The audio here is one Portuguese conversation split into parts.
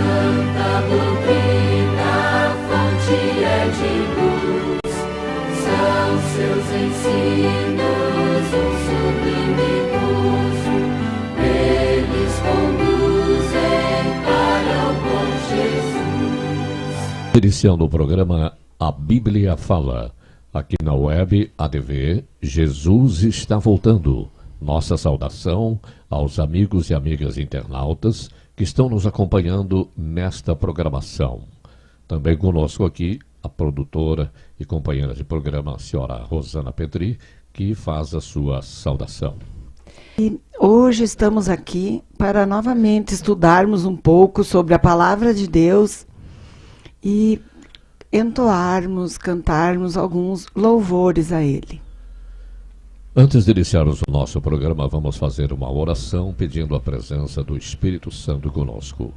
Santa doutrina, fonte é de luz, são seus ensinos um sublime curso, eles conduzem para o bom Jesus. Iniciando o programa A Bíblia Fala, aqui na web ADV, Jesus está voltando. Nossa saudação aos amigos e amigas internautas que estão nos acompanhando nesta programação. Também conosco aqui a produtora e companheira de programa, a senhora Rosana Petri, que faz a sua saudação. E hoje estamos aqui para novamente estudarmos um pouco sobre a Palavra de Deus e entoarmos, cantarmos alguns louvores a Ele. Antes de iniciarmos o nosso programa, vamos fazer uma oração pedindo a presença do Espírito Santo conosco.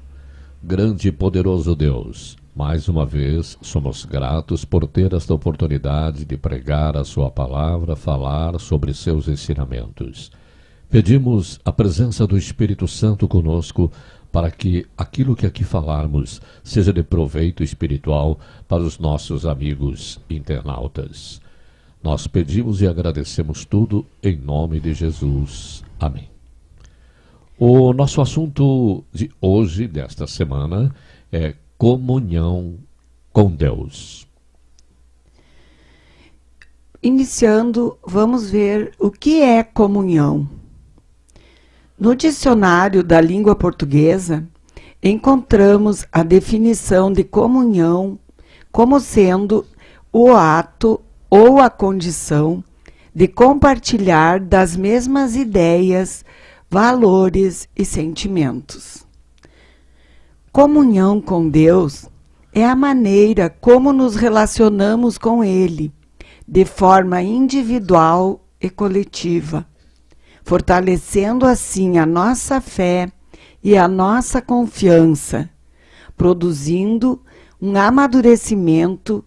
Grande e poderoso Deus, mais uma vez somos gratos por ter esta oportunidade de pregar a sua palavra, falar sobre seus ensinamentos. Pedimos a presença do Espírito Santo conosco para que aquilo que aqui falarmos seja de proveito espiritual para os nossos amigos internautas. Nós pedimos e agradecemos tudo em nome de Jesus. Amém. O nosso assunto de hoje, desta semana, é comunhão com Deus. Iniciando, vamos ver o que é comunhão. No dicionário da língua portuguesa, encontramos a definição de comunhão como sendo o ato ou a condição de compartilhar das mesmas ideias, valores e sentimentos. Comunhão com Deus é a maneira como nos relacionamos com Ele, de forma individual e coletiva, fortalecendo assim a nossa fé e a nossa confiança, produzindo um amadurecimento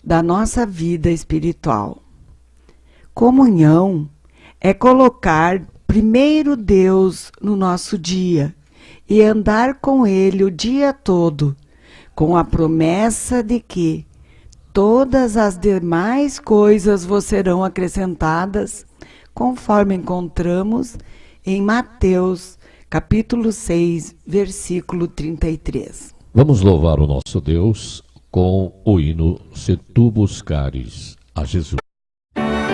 da nossa vida espiritual. Comunhão é colocar primeiro Deus no nosso dia e andar com Ele o dia todo, com a promessa de que todas as demais coisas vos serão acrescentadas, conforme encontramos em Mateus, capítulo 6, versículo 33. Vamos louvar o nosso Deus com o hino Se Tu Buscares a Jesus. Encontrarás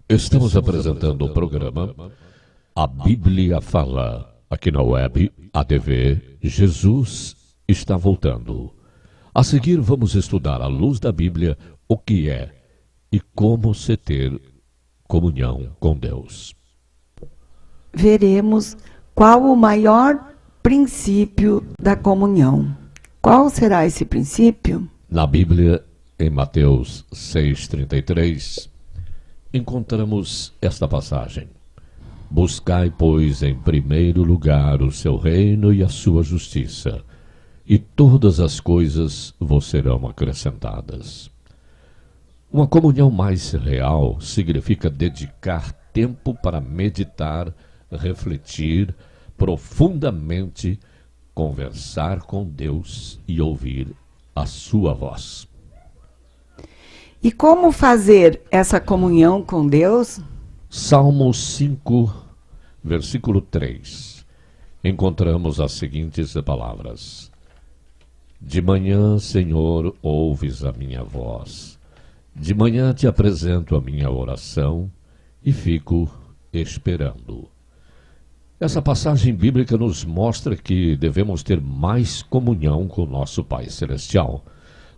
Estamos apresentando o programa A Bíblia Fala, aqui na web, ATV, Jesus está voltando. A seguir vamos estudar à luz da Bíblia o que é e como se ter comunhão com Deus. Veremos qual o maior princípio da comunhão. Qual será esse princípio? Na Bíblia, em Mateus 6,33, encontramos esta passagem. Buscai, pois, em primeiro lugar o seu reino e a sua justiça, e todas as coisas vos serão acrescentadas. Uma comunhão mais real significa dedicar tempo para meditar, refletir profundamente, conversar com Deus e ouvir a sua voz. E como fazer essa comunhão com Deus? Salmo 5, versículo 3. Encontramos as seguintes palavras. De manhã, Senhor, ouves a minha voz. De manhã te apresento a minha oração e fico esperando. Essa passagem bíblica nos mostra que devemos ter mais comunhão com o nosso Pai Celestial,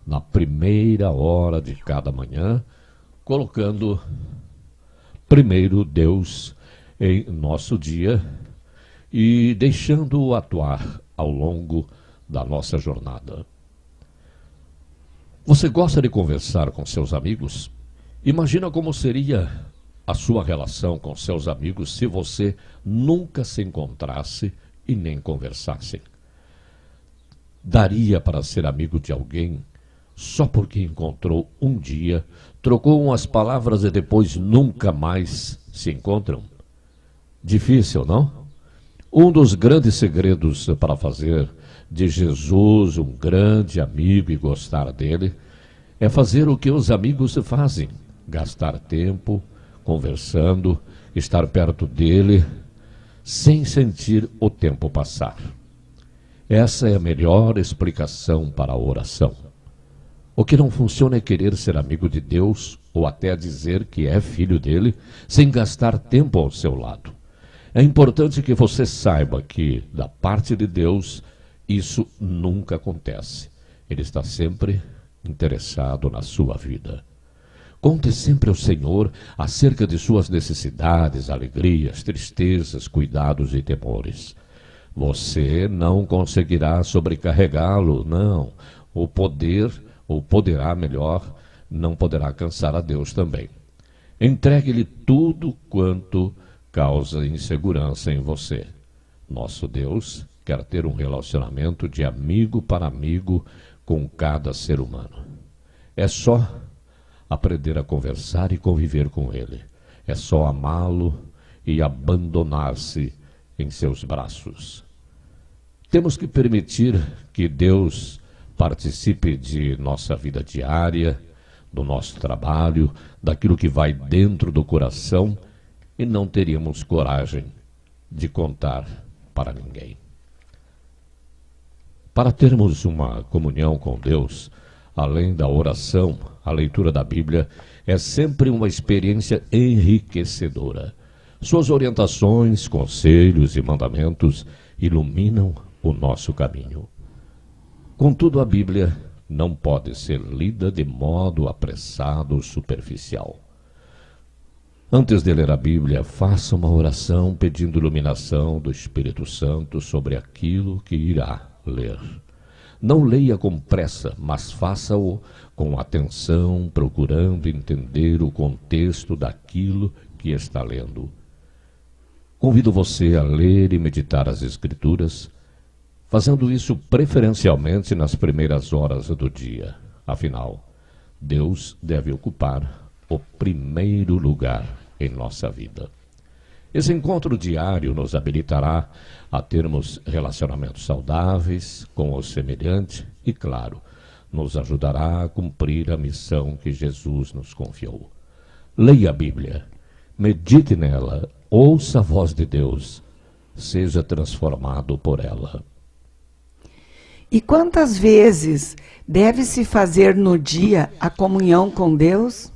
na primeira hora de cada manhã, colocando primeiro Deus em nosso dia e deixando-o atuar ao longo da nossa jornada. Você gosta de conversar com seus amigos? Imagina como seria a sua relação com seus amigos se você nunca se encontrasse e nem conversassem. Daria para ser amigo de alguém só porque encontrou um dia, trocou umas palavras e depois nunca mais se encontram? Difícil, não? Um dos grandes segredos para fazer de Jesus um grande amigo e gostar dele é fazer o que os amigos fazem: gastar tempo conversando, estar perto dele, sem sentir o tempo passar. Essa é a melhor explicação para a oração. O que não funciona é querer ser amigo de Deus ou até dizer que é filho dele, sem gastar tempo ao seu lado. É importante que você saiba que, da parte de Deus, isso nunca acontece. Ele está sempre interessado na sua vida. Conte sempre ao Senhor acerca de suas necessidades, alegrias, tristezas, cuidados e temores. Você não conseguirá sobrecarregá-lo, não. Não poderá cansar a Deus também. Entregue-lhe tudo quanto causa insegurança em você. Nosso Deus quer ter um relacionamento de amigo para amigo com cada ser humano. É só aprender a conversar e conviver com ele. É só amá-lo e abandonar-se em seus braços. Temos que permitir que Deus participe de nossa vida diária, do nosso trabalho, daquilo que vai dentro do coração, e não teríamos coragem de contar para ninguém. Para termos uma comunhão com Deus, além da oração, a leitura da Bíblia é sempre uma experiência enriquecedora. Suas orientações, conselhos e mandamentos iluminam o nosso caminho. Contudo, a Bíblia não pode ser lida de modo apressado ou superficial. Antes de ler a Bíblia, faça uma oração pedindo iluminação do Espírito Santo sobre aquilo que irá ler. Não leia com pressa, mas faça-o com atenção, procurando entender o contexto daquilo que está lendo. Convido você a ler e meditar as Escrituras, fazendo isso preferencialmente nas primeiras horas do dia. Afinal, Deus deve ocupar o primeiro lugar em nossa vida. Esse encontro diário nos habilitará a termos relacionamentos saudáveis com o semelhante e, claro, nos ajudará a cumprir a missão que Jesus nos confiou. Leia a Bíblia, medite nela, ouça a voz de Deus, seja transformado por ela. E quantas vezes deve-se fazer no dia a comunhão com Deus?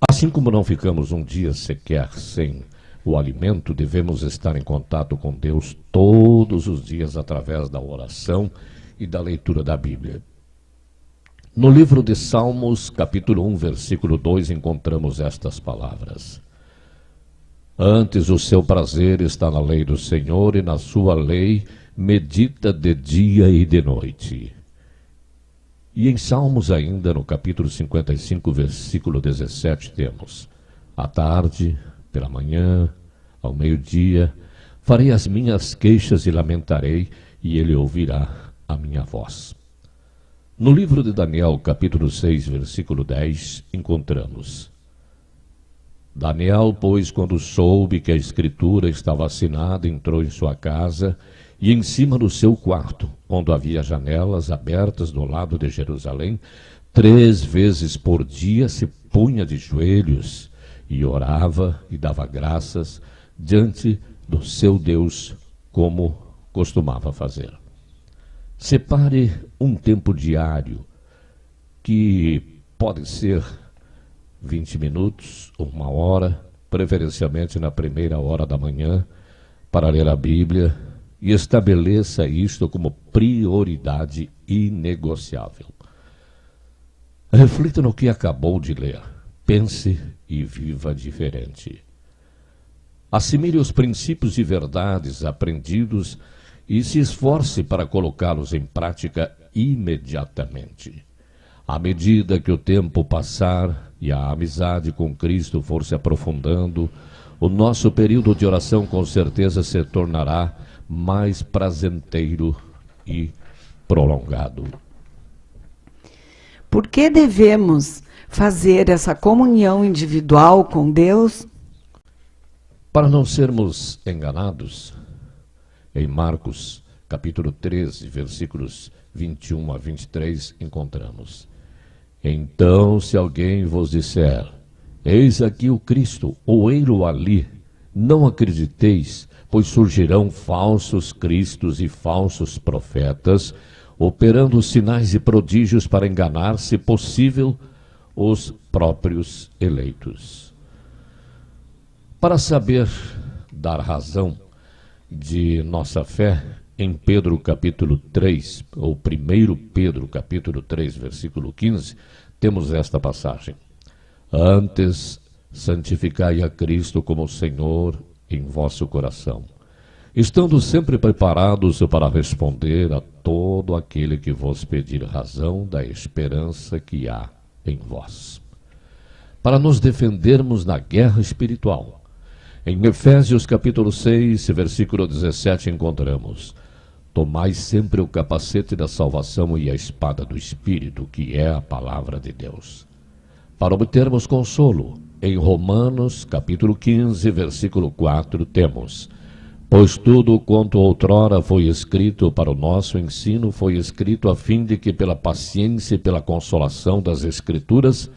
Assim como não ficamos um dia sequer sem o alimento, devemos estar em contato com Deus todos os dias através da oração e da leitura da Bíblia. No livro de Salmos, capítulo 1, versículo 2, encontramos estas palavras: Antes o seu prazer está na lei do Senhor, e na sua lei medita de dia e de noite. E em Salmos ainda, no capítulo 55, versículo 17, temos: À tarde, pela manhã, ao meio-dia, farei as minhas queixas e lamentarei, e ele ouvirá a minha voz. No livro de Daniel, capítulo 6, versículo 10, encontramos: Daniel, pois, quando soube que a escritura estava assinada, entrou em sua casa, e em cima do seu quarto, onde havia janelas abertas do lado de Jerusalém, 3 vezes por dia se punha de joelhos e orava e dava graças diante do seu Deus, como costumava fazer. Separe um tempo diário, que pode ser 20 minutos ou 1 hora, preferencialmente na primeira hora da manhã, para ler a Bíblia, e estabeleça isto como prioridade inegociável. Reflita no que acabou de ler, pense e viva diferente. Assimile os princípios e verdades aprendidos e se esforce para colocá-los em prática imediatamente. À medida que o tempo passar e a amizade com Cristo for se aprofundando, o nosso período de oração com certeza se tornará mais prazenteiro e prolongado. Por que devemos fazer essa comunhão individual com Deus? Para não sermos enganados, em Marcos, capítulo 13, versículos 21 a 23, encontramos: Então, se alguém vos disser, eis aqui o Cristo, ou ei-lo ali, não acrediteis, pois surgirão falsos cristos e falsos profetas, operando sinais e prodígios para enganar, se possível, os próprios eleitos. Para saber dar razão de nossa fé, em Pedro capítulo 3, ou 1 Pedro capítulo 3, versículo 15, temos esta passagem: Antes, santificai a Cristo como Senhor em vosso coração, estando sempre preparados para responder a todo aquele que vos pedir razão da esperança que há em vós. Para nos defendermos na guerra espiritual, em Efésios capítulo 6, versículo 17, encontramos: Tomai sempre o capacete da salvação e a espada do Espírito, que é a palavra de Deus. Para obtermos consolo, em Romanos capítulo 15, versículo 4, temos: Pois tudo quanto outrora foi escrito para o nosso ensino, foi escrito a fim de que pela paciência e pela consolação das Escrituras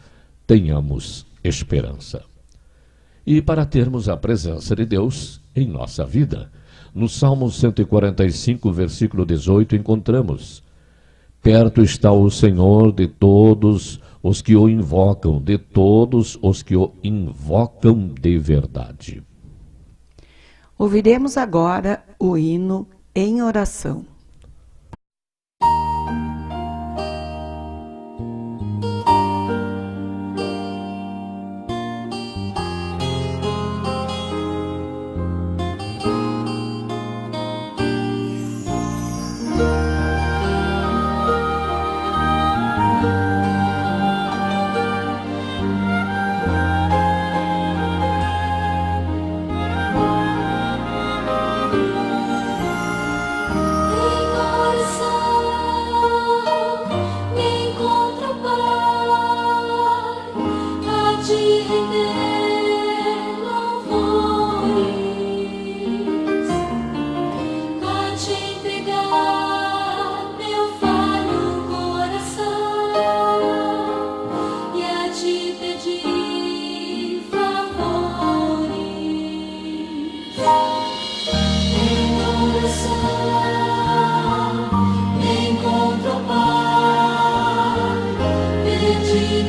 tenhamos esperança. E para termos a presença de Deus em nossa vida, no Salmo 145, versículo 18, encontramos: Perto está o Senhor de todos os que o invocam, de todos os que o invocam de verdade. Ouviremos agora o hino em oração.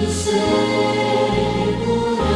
Segura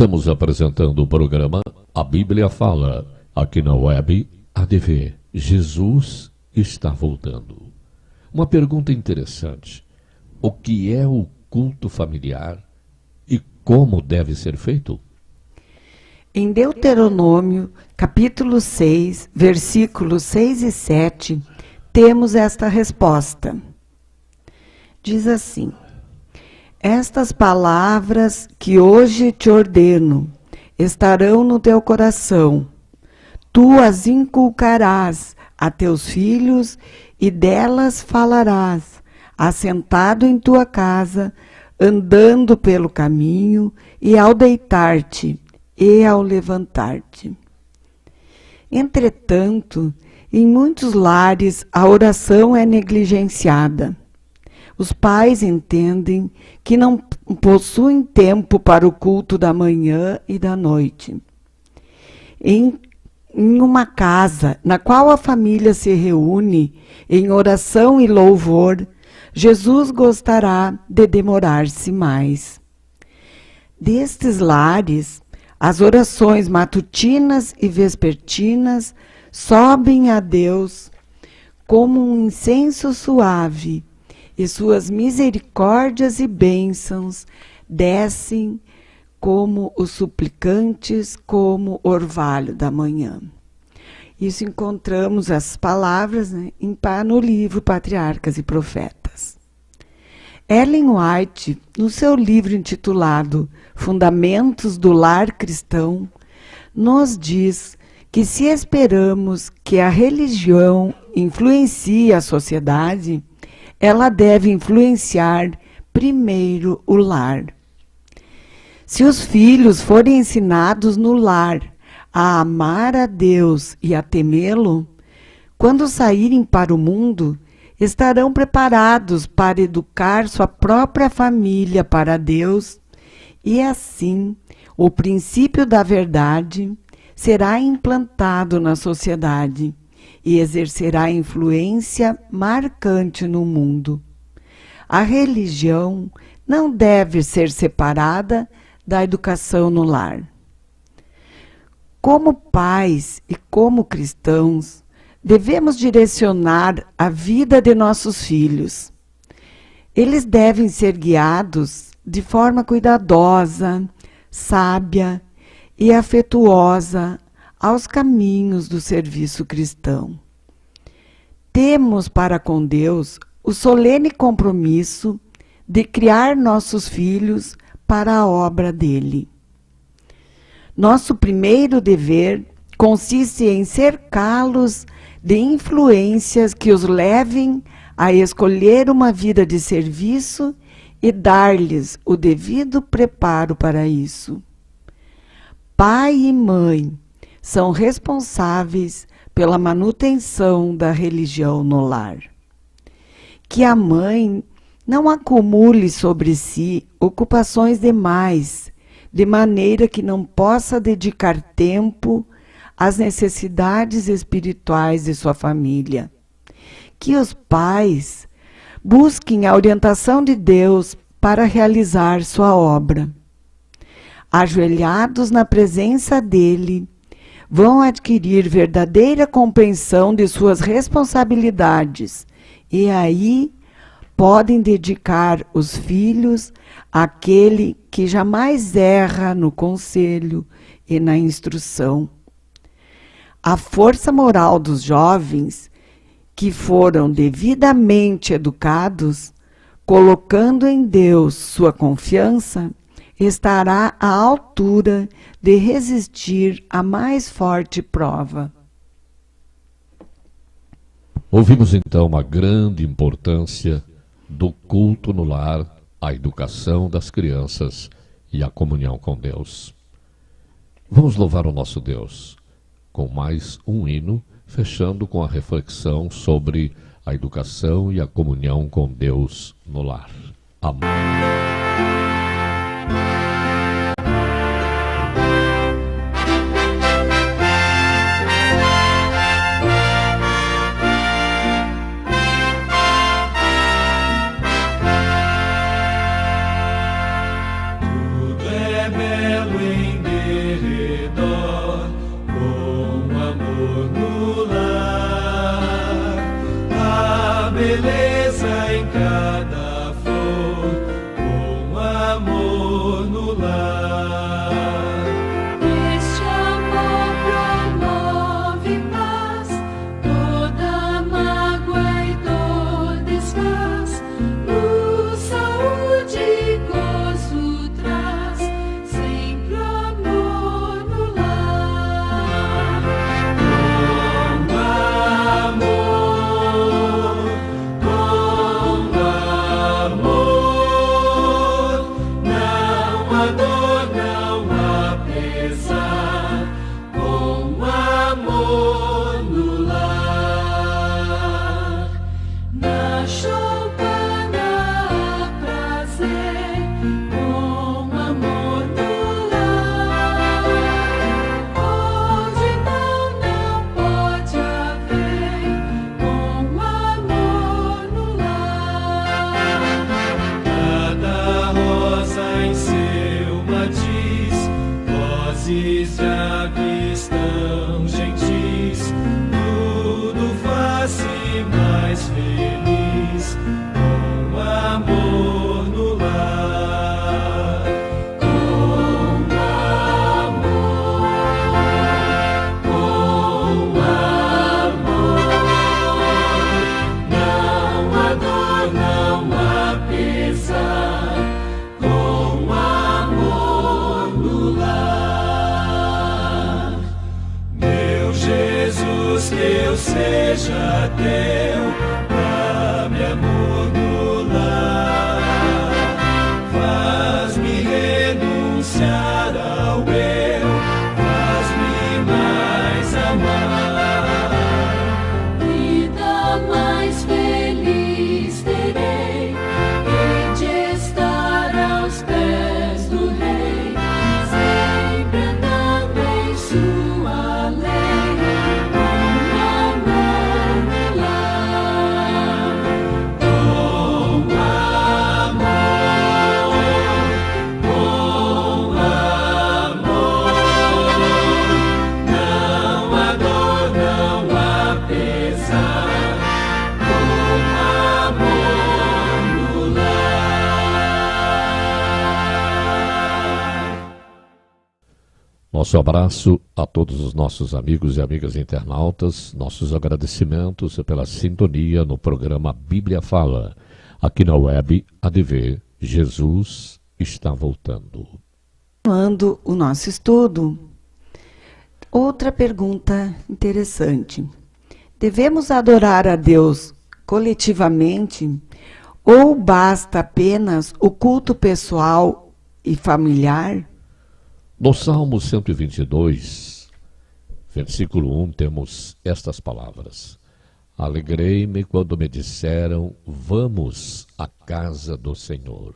Estamos apresentando o programa A Bíblia Fala, aqui na web ADV. Jesus está voltando. Uma pergunta interessante. O que é o culto familiar e como deve ser feito? Em Deuteronômio, capítulo 6, versículos 6 e 7, temos esta resposta. Diz assim: Estas palavras que hoje te ordeno estarão no teu coração. Tu as inculcarás a teus filhos e delas falarás, assentado em tua casa, andando pelo caminho e ao deitar-te e ao levantar-te. Entretanto, em muitos lares a oração é negligenciada. Os pais entendem que não possuem tempo para o culto da manhã e da noite. Em uma casa na qual a família se reúne em oração e louvor, Jesus gostará de demorar-se mais. Destes lares, as orações matutinas e vespertinas sobem a Deus como um incenso suave, e suas misericórdias e bênçãos descem como os suplicantes, como orvalho da manhã. Isso encontramos as palavras, no livro Patriarcas e Profetas. Ellen White, no seu livro intitulado Fundamentos do Lar Cristão, nos diz que se esperamos que a religião influencie a sociedade, ela deve influenciar primeiro o lar. Se os filhos forem ensinados no lar a amar a Deus e a temê-lo, quando saírem para o mundo, estarão preparados para educar sua própria família para Deus, e assim o princípio da verdade será implantado na sociedade e exercerá influência marcante no mundo. A religião não deve ser separada da educação no lar. Como pais e como cristãos, devemos direcionar a vida de nossos filhos. Eles devem ser guiados de forma cuidadosa, sábia e afetuosa aos caminhos do serviço cristão. Temos para com Deus o solene compromisso de criar nossos filhos para a obra dele. Nosso primeiro dever consiste em cercá-los de influências que os levem a escolher uma vida de serviço e dar-lhes o devido preparo para isso. Pai e mãe são responsáveis pela manutenção da religião no lar. Que a mãe não acumule sobre si ocupações demais, de maneira que não possa dedicar tempo às necessidades espirituais de sua família. Que os pais busquem a orientação de Deus para realizar sua obra. Ajoelhados na presença dele, vão adquirir verdadeira compreensão de suas responsabilidades e aí podem dedicar os filhos àquele que jamais erra no conselho e na instrução. A força moral dos jovens que foram devidamente educados, colocando em Deus sua confiança, estará à altura de resistir à mais forte prova. Ouvimos então a grande importância do culto no lar, a educação das crianças e a comunhão com Deus. Vamos louvar o nosso Deus com mais um hino, fechando com a reflexão sobre a educação e a comunhão com Deus no lar. Amém. Tudo é belo em com amor no lar, a beleza em cada flor, com amor no lar. Este amor promove paz, toda mágoa e dor desfaz, luz, saúde e gozo traz, sempre amor no lar. Com amor, não há dor, não há pesar, com amor no lar. Na choupana há prazer, com amor no lar, onde não pode haver, com amor no lar. Cada rosa em seu matiz, vozes de avistão gentis, tudo faz-se mais feliz, com amor no lar. Com amor, não há dor, não há pesar, com amor no lar. Meu Jesus, que eu seja teu, dá-me amor no lar, faz-me renunciar ao eu, faz-me mais amar. Vida mais feliz terei, hei de estar aos pés do Rei, sempre andando em sua lei, com amor no lar. Com amor, não há dor, não há pesar, com amor no lar. Nosso abraço a todos os nossos amigos e amigas internautas, nossos agradecimentos pela sintonia no programa Bíblia Fala, aqui na web ADV Jesus está voltando. Continuando o nosso estudo, outra pergunta interessante. Devemos adorar a Deus coletivamente ou basta apenas o culto pessoal e familiar? No Salmo 122, versículo 1, temos estas palavras: Alegrei-me quando me disseram, vamos à casa do Senhor.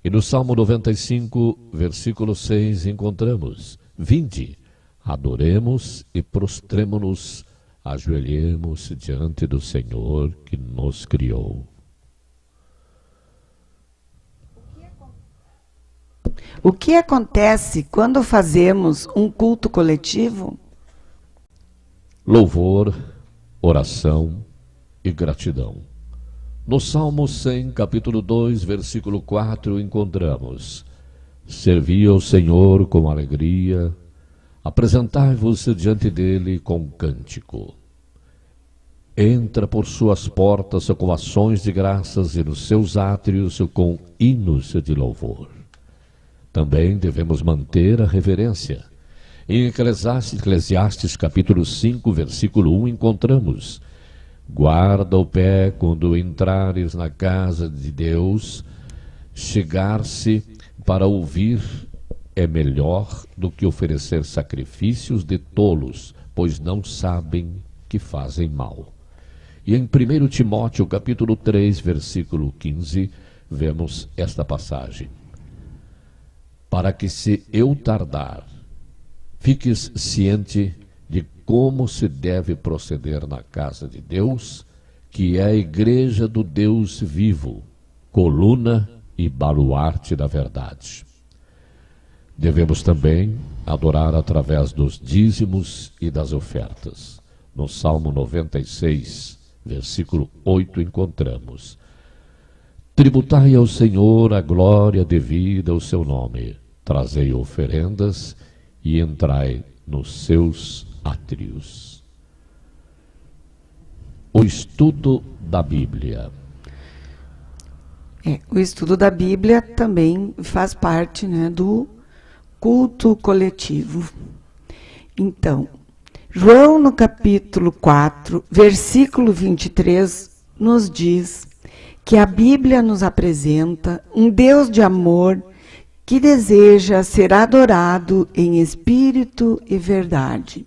E no Salmo 95, versículo 6, encontramos: Vinde, adoremos e prostremo-nos, ajoelhemos diante do Senhor que nos criou. O que acontece quando fazemos um culto coletivo? Louvor, oração e gratidão. No Salmo 100, capítulo 2, versículo 4, encontramos: Servi ao Senhor com alegria, apresentai-vos diante dele com cântico. Entra por suas portas com ações de graças e nos seus átrios com hinos de louvor. Também devemos manter a reverência. Em Eclesiastes capítulo 5, versículo 1, encontramos: Guarda o pé quando entrares na casa de Deus, chegar-se para ouvir é melhor do que oferecer sacrifícios de tolos, pois não sabem que fazem mal. E em 1 Timóteo capítulo 3, versículo 15, vemos esta passagem: Para que se eu tardar, fiques ciente de como se deve proceder na casa de Deus, que é a igreja do Deus vivo, coluna e baluarte da verdade. Devemos também adorar através dos dízimos e das ofertas. No Salmo 96, versículo 8, encontramos: tributai ao Senhor a glória devida ao seu nome, trazei oferendas e entrai nos seus átrios. O estudo da Bíblia. O estudo da Bíblia também faz parte, né, do culto coletivo. Então, João, no capítulo 4, versículo 23, nos diz que a Bíblia nos apresenta um Deus de amor que deseja ser adorado em espírito e verdade.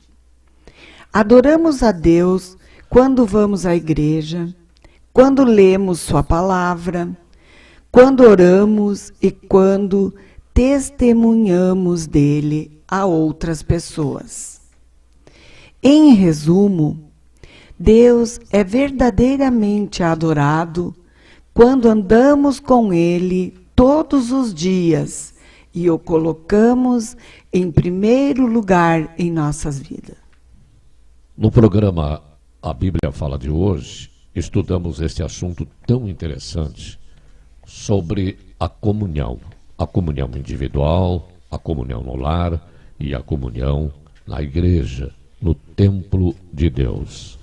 Adoramos a Deus quando vamos à igreja, quando lemos sua palavra, quando oramos e quando testemunhamos dele a outras pessoas. Em resumo, Deus é verdadeiramente adorado quando andamos com ele todos os dias e o colocamos em primeiro lugar em nossas vidas. No programa A Bíblia Fala de hoje, estudamos este assunto tão interessante sobre a comunhão individual, a comunhão no lar e a comunhão na igreja, no templo de Deus.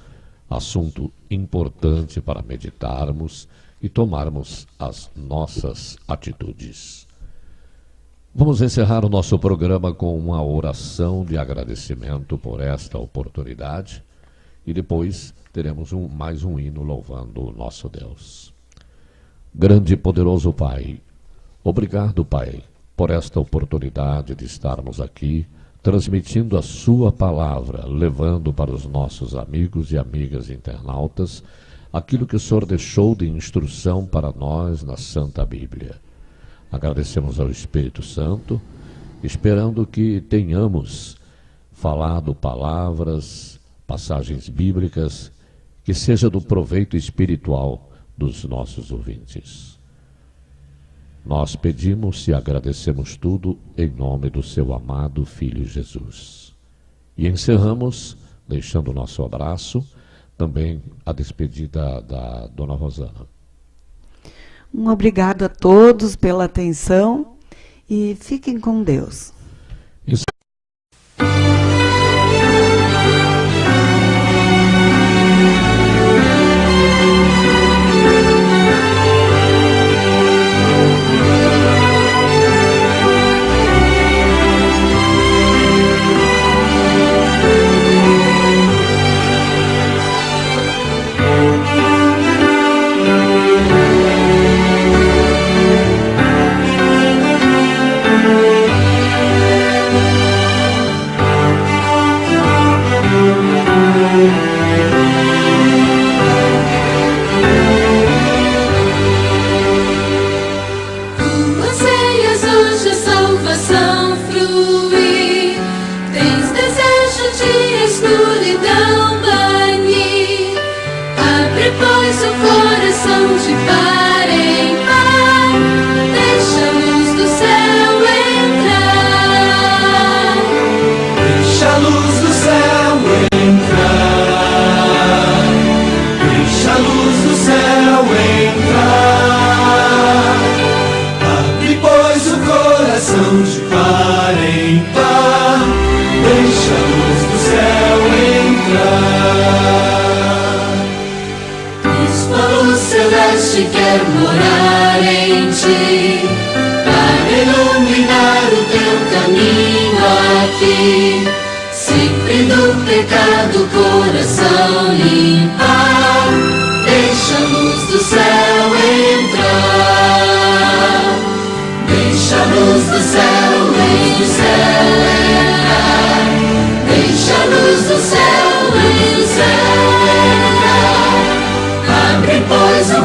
Assunto importante para meditarmos e tomarmos as nossas atitudes. Vamos encerrar o nosso programa com uma oração de agradecimento por esta oportunidade e depois teremos mais um hino louvando o nosso Deus. Grande e poderoso Pai, obrigado, Pai, por esta oportunidade de estarmos aqui transmitindo a sua palavra, levando para os nossos amigos e amigas internautas aquilo que o Senhor deixou de instrução para nós na Santa Bíblia. Agradecemos ao Espírito Santo, esperando que tenhamos falado palavras, passagens bíblicas, que seja do proveito espiritual dos nossos ouvintes. Nós pedimos e agradecemos tudo em nome do seu amado Filho Jesus. E encerramos deixando o nosso abraço, também a despedida da Dona Rosana. Um obrigado a todos pela atenção e fiquem com Deus. Isso. Anseias hoje a salvação fruir, tens desejo de escuridão banir. Abre, pois, o coração de par em par, deixa a luz do céu entrar. Deixa a luz do céu entrar. Deixa a luz do céu entrar. Abre, pois, o coração de par em par. Deixa a luz do céu entrar. Cristo, a luz celeste, quer morar em ti, para iluminar o teu caminho aqui. Sempre do pecado coração limpar, deixa a luz do céu entrar. Deixa a luz do céu entrar. Deixa a luz do céu entrar. Abre, pois, o